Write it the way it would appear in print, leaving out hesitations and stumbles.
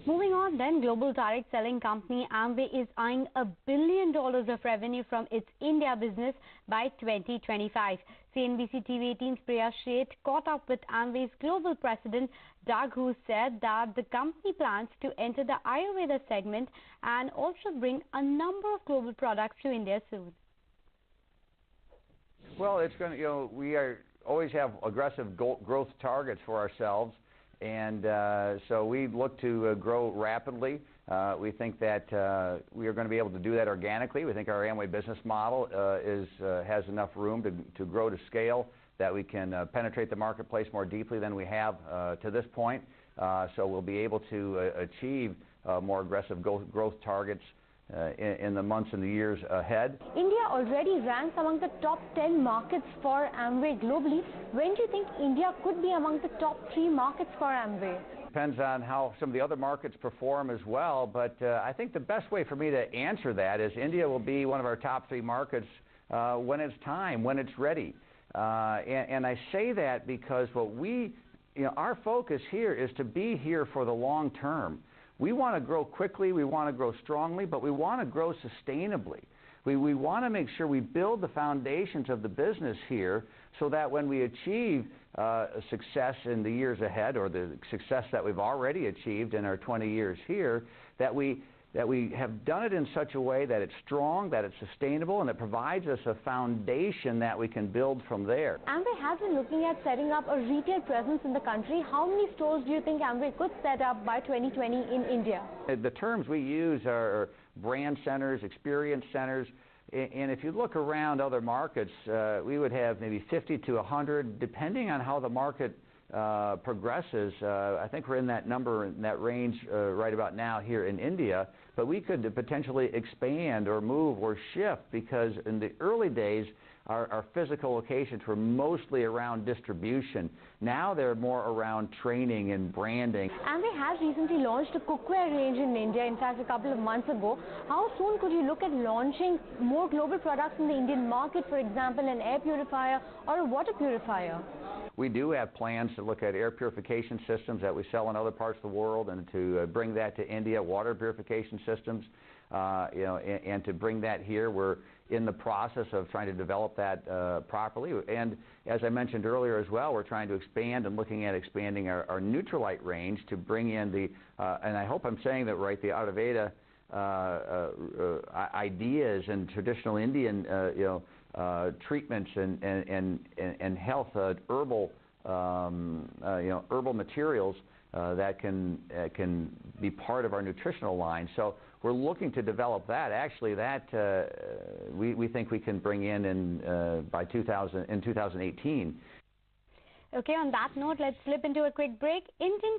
Moving on then, global direct selling company Amway is eyeing $1 billion of revenue from its India business by 2025. CNBC TV 18's Priya Sheth caught up with Amway's global president Doug, who said that the company plans to enter the Ayurveda segment and also bring a number of global products to India soon. Well, it's going to, we always have aggressive growth targets for ourselves. And so we look to grow rapidly. We think that we are going to be able to do that organically. We think our Amway business model has enough room to grow to scale that we can penetrate the marketplace more deeply than we have to this point. So we'll be able to achieve more aggressive growth targets in the months and the years ahead. India already ranks among the top 10 markets for Amway globally. When do you think India could be among the top 3 markets for Amway? Depends on how some of the other markets perform as well, but I think the best way for me to answer that is India will be one of our top 3 markets when it's time, when it's ready. And I say that because our focus here is to be here for the long term. We want to grow quickly, we want to grow strongly, but we want to grow sustainably. We want to make sure we build the foundations of the business here so that when we achieve success in the years ahead, or the success that we've already achieved in our 20 years here, that we have done it in such a way that it's strong, that it's sustainable, and it provides us a foundation that we can build from there. Amway has been looking at setting up a retail presence in the country. How many stores do you think Amway could set up by 2020 in India? The terms we use are brand centers, experience centers, and if you look around other markets, we would have maybe 50 to 100, depending on how the market progresses. I think we're in that number, in that range right about now here in India, but we could potentially expand or move or shift, because in the early days our physical locations were mostly around distribution. Now they're more around training and branding. Amway has recently launched a cookware range in India, in fact a couple of months ago. How soon could you look at launching more global products in the Indian market, for example an air purifier or a water purifier? We do have plans to look at air purification systems that we sell in other parts of the world, and to bring that to India, water purification systems, and to bring that here. We're in the process of trying to develop that properly. And as I mentioned earlier as well, we're trying to expand and looking at expanding our Neutralite range to bring in the, and I hope I'm saying that right, the Ayurveda ideas and traditional Indian treatments and health herbal herbal materials that can be part of our nutritional line. So we're looking to develop that. Actually, that we think we can bring in by 2018. Okay, on that note, let's slip into a quick break. Indian